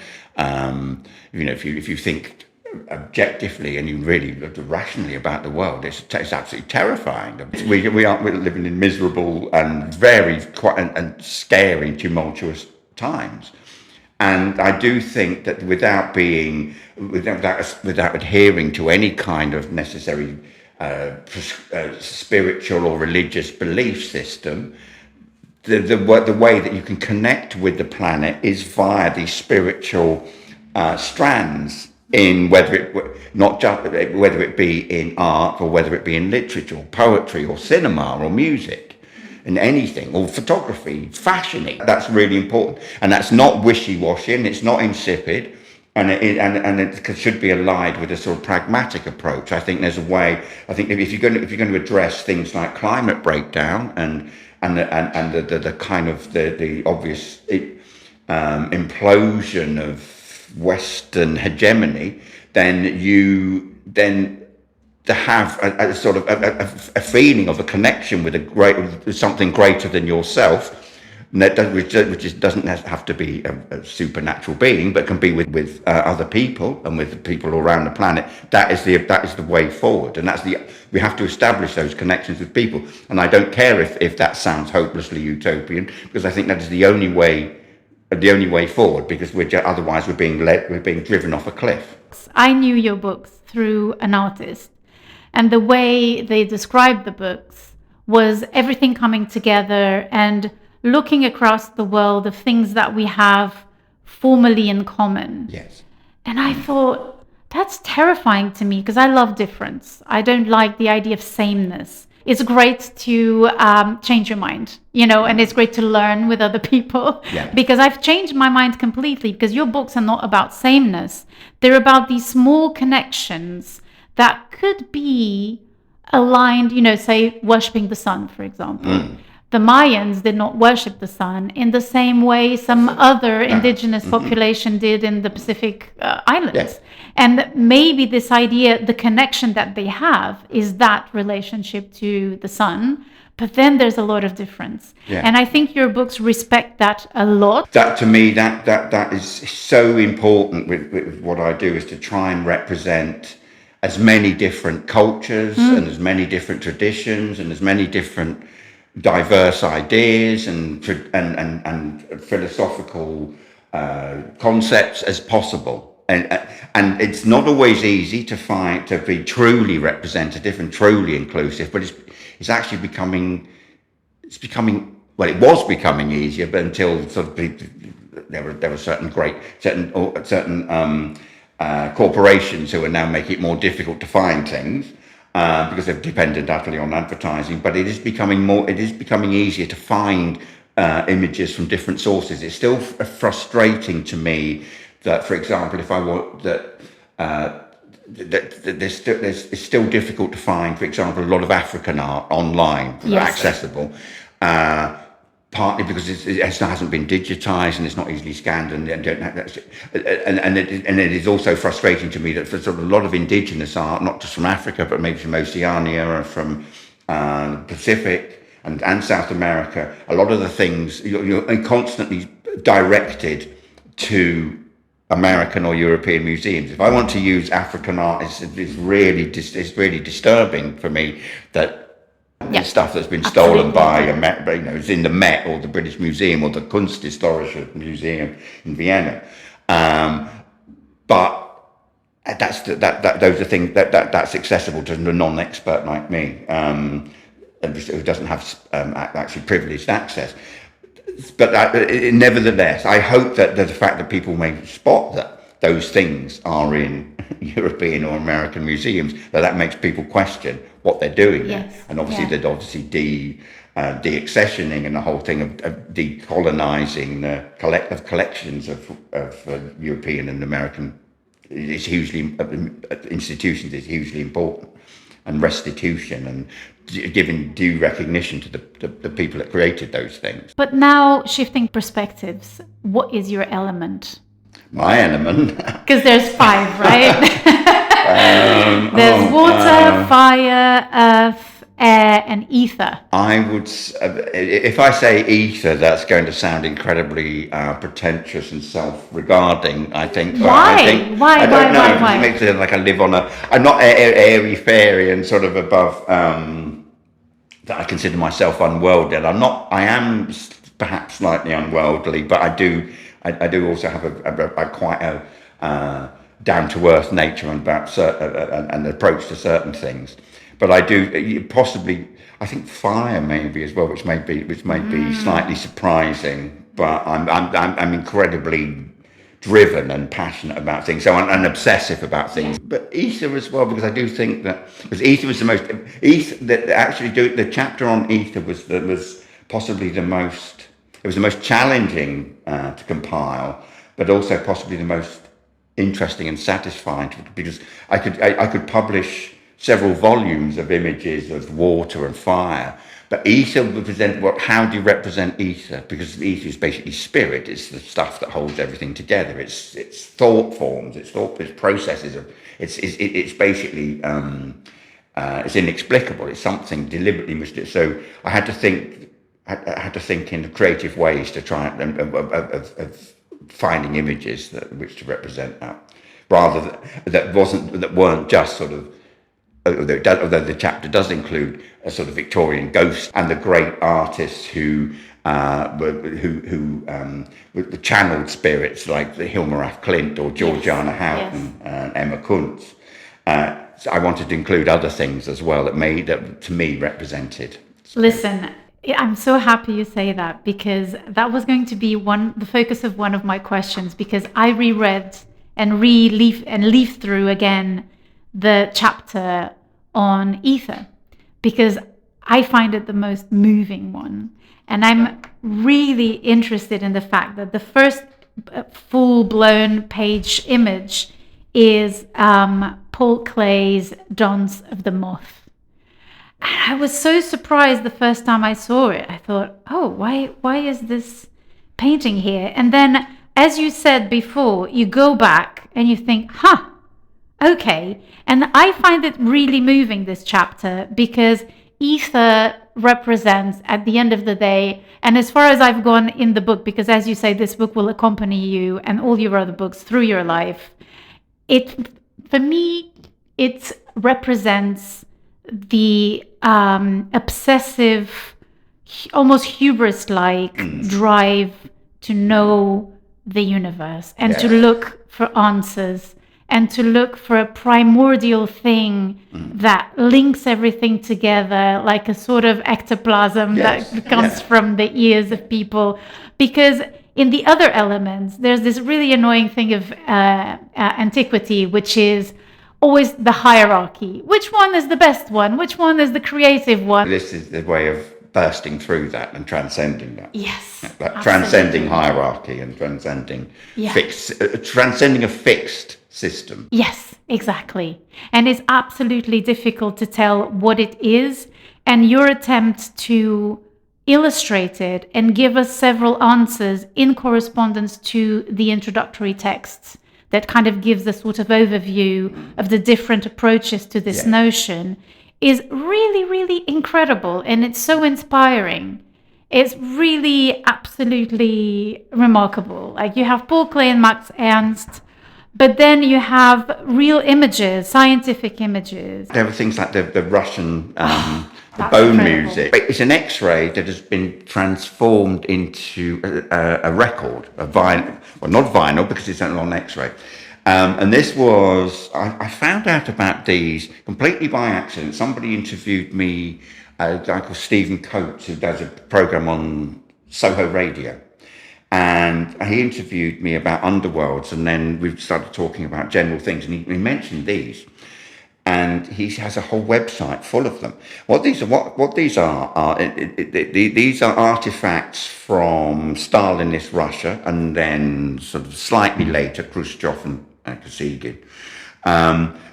if you think objectively and you really look rationally about the world, it's absolutely terrifying. We're living in miserable and and scary, tumultuous times. And I do think that without adhering to any kind of necessary spiritual or religious belief system, the way that you can connect with the planet is via these spiritual strands, in whether it be in art or whether it be in literature, or poetry, or cinema, or music. In anything, or photography, fashioning. That's really important, and that's not wishy-washy, and it's not insipid, and it should be allied with a sort of pragmatic approach. I think there's a way. I think if you're going to address things like climate breakdown and the kind of the obvious implosion of Western hegemony, then to have a sort of a feeling of a connection with something greater than yourself, which doesn't have to be a supernatural being, but can be with other people and with the people around the planet. That is the way forward, and we have to establish those connections with people. And I don't care if that sounds hopelessly utopian, because I think that is the only way forward, because otherwise we're being driven off a cliff. I knew your books through an artist. And the way they described the books was everything coming together and looking across the world of things that we have formally in common. Yes. And I thought, that's terrifying to me, because I love difference. I don't like the idea of sameness. It's great to change your mind, and it's great to learn with other people. Yeah. Because I've changed my mind completely, because your books are not about sameness. They're about these small connections that could be aligned, say, worshipping the sun, for example. The Mayans did not worship the sun in the same way some other indigenous population did in the Pacific Islands. Yes. And maybe this idea, the connection that they have is that relationship to the sun, but then there's a lot of difference. Yeah. And I think your books respect that a lot. That, to me, that is so important with what I do, is to try and represent as many different cultures and as many different traditions and as many different diverse ideas and philosophical concepts as possible. And it's not always easy to be truly representative and truly inclusive, but it's actually becoming, well, it was becoming easier, but until sort of there were certain corporations who are now making it more difficult to find things because they're dependent utterly on advertising. But it is becoming easier to find images from different sources. It's still frustrating to me that, for example, if I want it's still difficult to find, for example, a lot of African art online accessible. Partly because it hasn't been digitized and it's not easily scanned, and it is also frustrating to me that for sort of a lot of indigenous art, not just from Africa, but maybe from Oceania or from Pacific and South America, a lot of the things you're constantly directed to American or European museums. If I want to use African art, it's really disturbing for me that stuff that's been stolen by it's in the Met or the British Museum or the Kunsthistorische Museum in Vienna. But those are things that's accessible to a non-expert like me, who doesn't have actually privileged access. but nevertheless, I hope that the fact that people may spot that those things are in European or American museums, that makes people question what they're doing there. And obviously, there's obviously de-accessioning and the whole thing of decolonizing the collections of European and American institutions is hugely important, and restitution and giving due recognition to the people that created those things. But now, shifting perspectives, what is your element? My element? Because there's 5, right? There's water, fire, earth, air, and ether. I would, if I say ether, that's going to sound incredibly pretentious and self-regarding. I think. Why? Why? I don't know. Why? It makes it like I live on I'm not airy fairy and sort of above. That I consider myself unworldly. I am perhaps slightly unworldly, but I do also have a quite a down-to-earth nature and about an approach to certain things. But I do possibly, I think fire maybe as well, which may be slightly surprising. But I'm incredibly driven and passionate about things, so I'm obsessive about things. But ether as well, because I do think that because ether was the most the chapter on ether was possibly the most. It was the most challenging to compile, but also possibly the most interesting and satisfying because I could publish several volumes of images of water and fire, but ether represent how do you represent ether? Because ether is basically spirit. It's the stuff that holds everything together. It's thought forms. It's processes of. It's basically it's inexplicable. It's something deliberately mysterious. So I had to think in creative ways to try of finding images which to represent that, rather that weren't just sort of. Although the chapter does include a sort of Victorian ghost and the great artists who were channeled spirits like the Hilma af Klint or Georgiana Houghton and Emma Kuntz. So I wanted to include other things as well that to me represented. Listen, I'm so happy you say that, because that was going to be the focus of one of my questions, because I reread and leafed through again the chapter on ether, because I find it the most moving one. And I'm really interested in the fact that the first full-blown page image is Paul Klee's Dance of the Moth. And I was so surprised the first time I saw it. I thought, oh, why is this painting here? And then, as you said before, you go back and you think, okay. And I find it really moving, this chapter, because ether represents, at the end of the day, and as far as I've gone in the book, because as you say, this book will accompany you and all your other books through your life, for me, it represents the obsessive, almost hubris-like drive to know the universe and to look for answers and to look for a primordial thing that links everything together, like a sort of ectoplasm that comes from the ears of people. Because in the other elements, there's this really annoying thing of antiquity, which is always the hierarchy. Which one is the best one? Which one is the creative one? This is the way of bursting through that and transcending that. Yes. Transcending hierarchy and transcending transcending a fixed system. Yes, exactly. And it's absolutely difficult to tell what it is. And your attempt to illustrate it and give us several answers in correspondence to the introductory texts that kind of gives a sort of overview of the different approaches to this notion is really, really incredible. And it's so inspiring. It's really absolutely remarkable. Like, you have Paul Klee and Max Ernst, but then you have real images, scientific images. There are things like the Russian the incredible. bone music. It's an X-ray that has been transformed into a record, a vinyl. Well, not vinyl, because it's only on X-ray. And this was, I found out about these completely by accident. Somebody interviewed me, a guy called Stephen Coates, who does a program on Soho Radio. And he interviewed me about underworlds, and then we started talking about general things, and he mentioned these. And he has a whole website full of them. What these are these are artifacts from Stalinist Russia, and then sort of slightly later Khrushchev and Kosygin,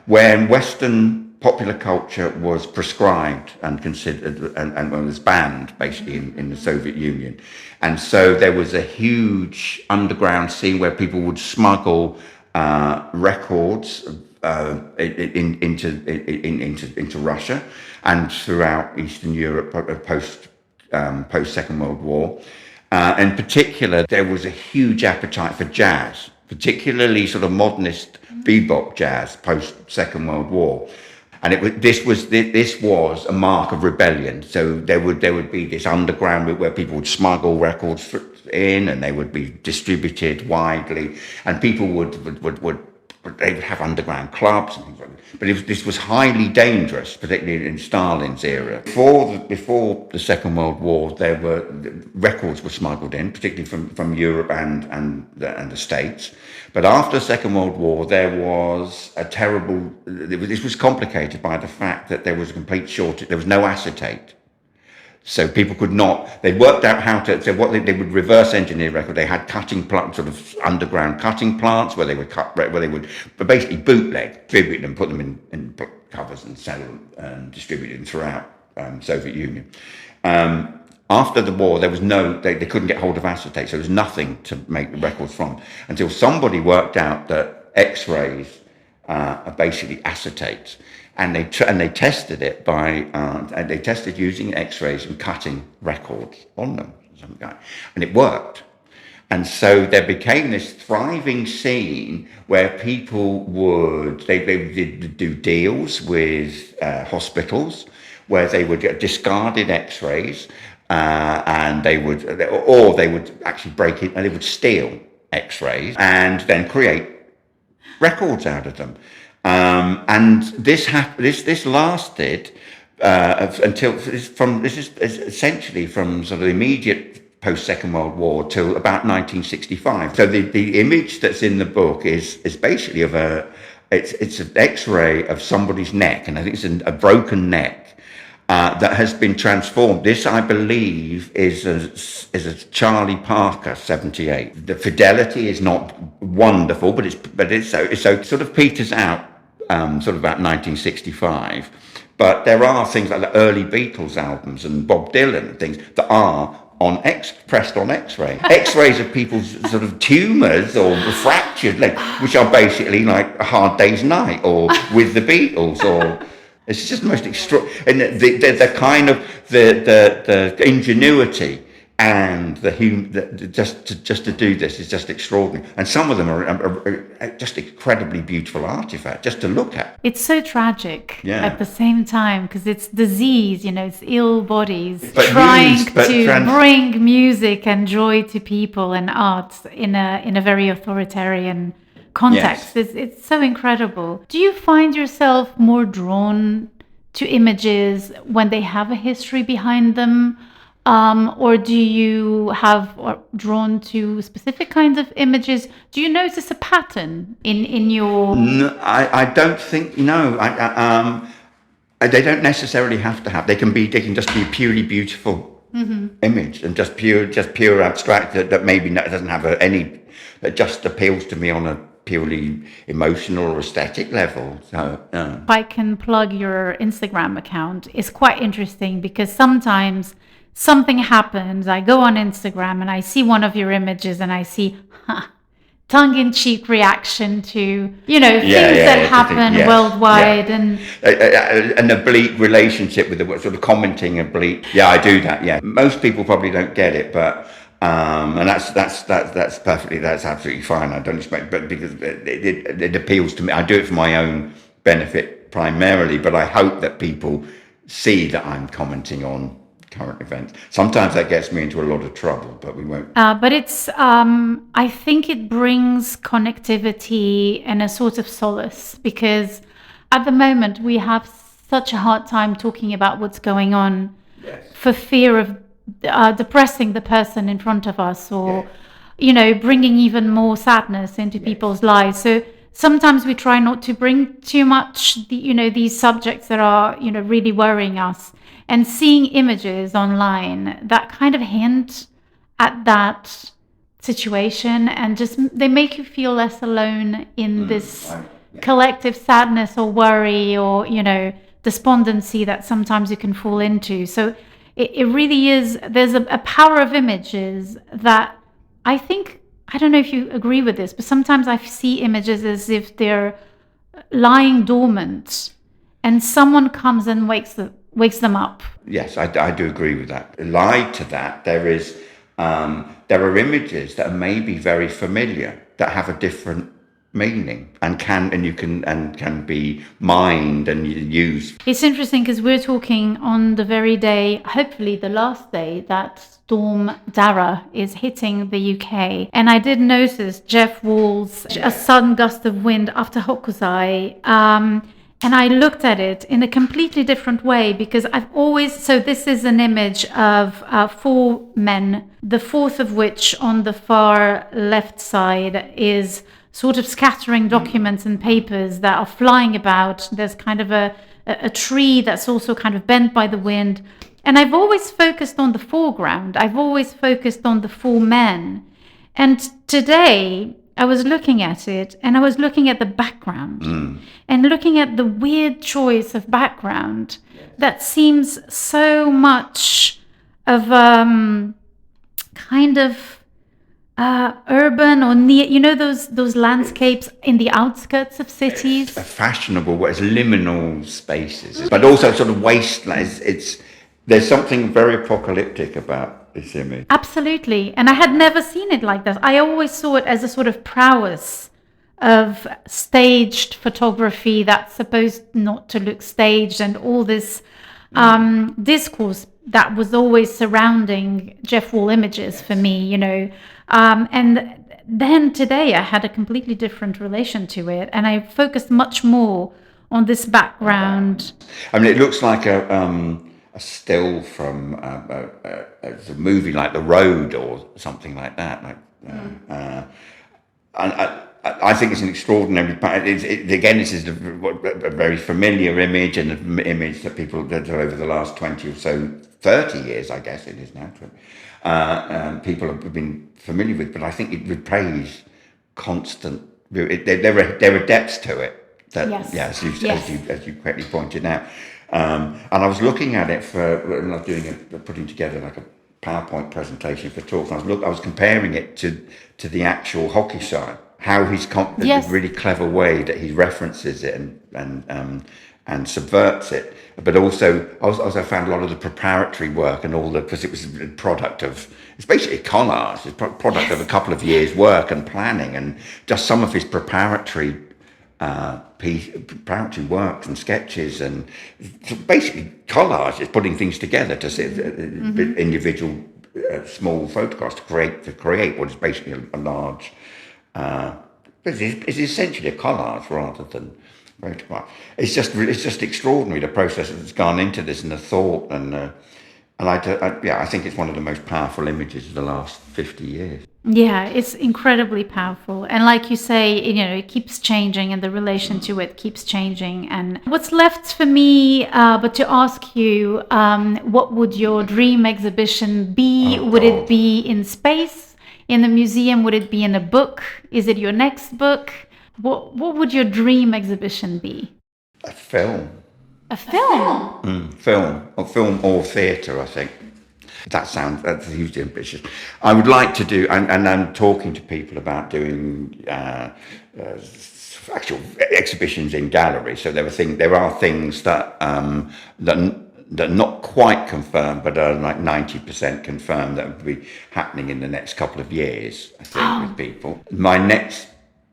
when Western popular culture was prescribed and considered and was banned basically in the Soviet Union. And so there was a huge underground scene where people would smuggle records into Russia and throughout Eastern Europe post Second World War. In particular, there was a huge appetite for jazz, particularly sort of modernist bebop jazz post Second World War. And this was a mark of rebellion. So there would be this underground where people would smuggle records in, and they would be distributed widely, and people would have underground clubs and things like that. But this was highly dangerous, particularly in Stalin's era. Before the Second World War, records were smuggled in, particularly from Europe and the States. But after the Second World War, there was a terrible. This was complicated by the fact that there was a complete shortage. There was no acetate. So people could not. They worked out how to. So they would reverse engineer record. They had cutting plants, sort of underground cutting plants, where they would but basically bootleg, distribute them, put them in covers, and sell them, and distribute them throughout Soviet Union. After the war, there was they couldn't get hold of acetate, so there was nothing to make the records from until somebody worked out that X-rays are basically acetates. And they tested it and they tested using X-rays and cutting records on them, and it worked. And so there became this thriving scene where people would do deals with hospitals where they would get discarded X-rays, and they would actually break it, and they would steal X-rays and then create records out of them. And this lasted until this is essentially from sort of immediate post Second World War till about 1965. So the image that's in the book is basically it's an X-ray of somebody's neck, and I think it's a broken neck. That has been transformed. This, I believe, is a Charlie Parker 78. The fidelity is not wonderful, but it's so sort of peters out, sort of about 1965. But there are things like the early Beatles albums and Bob Dylan and things that are pressed on X-ray. X-rays of people's sort of tumours or fractured legs, which are basically like A Hard Day's Night or With the Beatles or. It's just the most extraordinary, and the kind of the ingenuity and just to do this is just extraordinary. And some of them are just incredibly beautiful artifacts just to look at. It's so tragic at the same time because it's disease, it's ill bodies trying to bring music and joy to people and art in a very authoritarian context. Yes. It's so incredible. Do you find yourself more drawn to images when they have a history behind them, or do you drawn to specific kinds of images? Do you notice a pattern in your? No, I don't think. No, they don't necessarily have to have. They can just be a purely beautiful image and just pure abstract that maybe doesn't have that just appeals to me on a purely emotional or aesthetic level. So if I can plug your Instagram account, it's quite interesting because sometimes something happens, I go on Instagram and I see one of your images and I see tongue-in-cheek reaction to things that happen worldwide and an oblique relationship with the sort of commenting oblique. I do that. Most people probably don't get it, but and that's absolutely fine. I don't expect, but because it appeals to me, I do it for my own benefit primarily. But I hope that people see that I'm commenting on current events. Sometimes that gets me into a lot of trouble, but we won't. But it's I think it brings connectivity and a sort of solace because at the moment we have such a hard time talking about what's going on for fear of depressing the person in front of us, or Yeah. bringing even more sadness into people's lives. So sometimes we try not to bring too much these subjects that are really worrying us, and seeing images online that kind of hint at that situation, and just they make you feel less alone in this collective sadness or worry, or despondency that sometimes you can fall into. So it really is, there's a power of images that I think, I don't know if you agree with this, but sometimes I see images as if they're lying dormant and someone comes and wakes them up. Yes, I do agree with that. Allied to that, there are images that are maybe very familiar that have a different meaning and can be mined and used. It's interesting because we're talking on the very day, hopefully the last day, that Storm Dara is hitting the UK. And I did notice Jeff Wall's A Sudden Gust of Wind after Hokusai. And I looked at it in a completely different way, because so this is an image of 4 men, the fourth of which on the far left side is sort of scattering documents and papers that are flying about. There's kind of a tree that's also kind of bent by the wind. And I've always focused on the foreground. I've always focused on the 4 men. And today I was looking at it, and I was looking at the background and looking at the weird choice of background that seems so much of kind of urban, or near, those landscapes in the outskirts of cities. A fashionable, what is liminal spaces, but also sort of wastelands. There's something very apocalyptic about this image. Absolutely. And I had never seen it like that. I always saw it as a sort of prowess of staged photography that's supposed not to look staged, and all this discourse that was always surrounding Jeff Wall images for me, and then today I had a completely different relation to it, and I focused much more on this background. I mean, it looks like a still from a movie like The Road or something like that. I think it's an extraordinary. Again, this is a very familiar image, and an image that people that over the last 20 or so, 30 years, I guess it is now, people have been familiar with. But I think it replays constant. There are depths to it. That, Yes. As you correctly pointed out. And I was looking at it when I was putting together like a PowerPoint presentation for talks. I was comparing it to the actual Hokusai, how he's a really clever way that he references it and subverts it. But also I found a lot of the preparatory work and because it was a product of, it's basically a collage. It's a product of a couple of years' work and planning, and just some of his preparatory works and sketches, and basically collages, putting things together to see individual small photographs to create what is basically a large. It's essentially a collage rather than photograph. It's just extraordinary, the process that's gone into this, and the thought, and I think it's one of the most powerful images of the last 50 years. Yeah, it's incredibly powerful. And like you say, it keeps changing, and the relation to it keeps changing. And what's left for me, but to ask you, what would your dream exhibition be? Would it be in space, in the museum? Would it be in a book? Is it your next book? What would your dream exhibition be? A film. A film? Film or theatre, I think. That's hugely ambitious. I would like to do, and I'm talking to people about doing actual exhibitions in galleries. So there are things that are not quite confirmed, but are like 90% confirmed that will be happening in the next couple of years, I think, with people. My next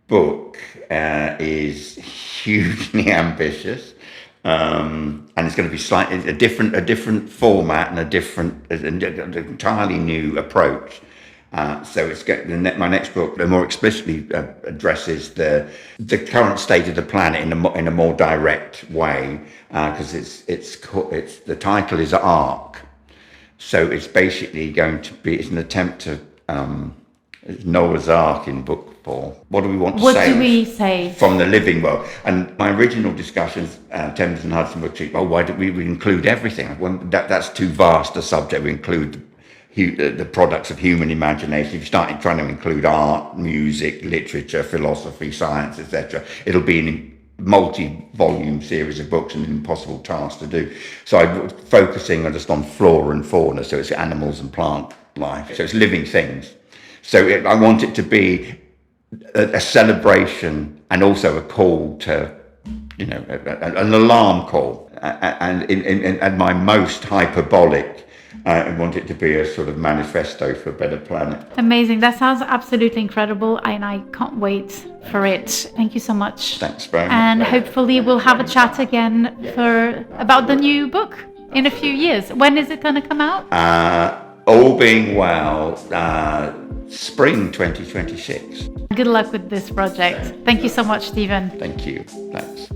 book is hugely ambitious. And it's going to be slightly a different format and an entirely new approach. So my next book more explicitly addresses the current state of the planet in a more direct way, because the title is Arc. So it's basically going to be, it's an attempt to, it's Noah's Ark in book 4. What do we want to What save? do we say? From the living world. And my original discussions, Thames and Hudson were cheap. Oh, why don't we include everything? Well, that's too vast a subject. We include the products of human imagination. If you start trying to include art, music, literature, philosophy, science, etc., it'll be an multi-volume series of books and an impossible task to do. So I'm focusing just on flora and fauna, so it's animals and plant life, so it's living things. So I want it to be a celebration and also a call to, an alarm call. And in my most hyperbolic, I want it to be a sort of manifesto for a better planet. Amazing. That sounds absolutely incredible, and I can't wait for it. Thank you so much. Thanks very much. And hopefully we'll have a chat again about the new book in a few years. When is it going to come out? All being well, spring 2026. Good luck with this project. Thank you so much, Stephen. Thank you. Thanks.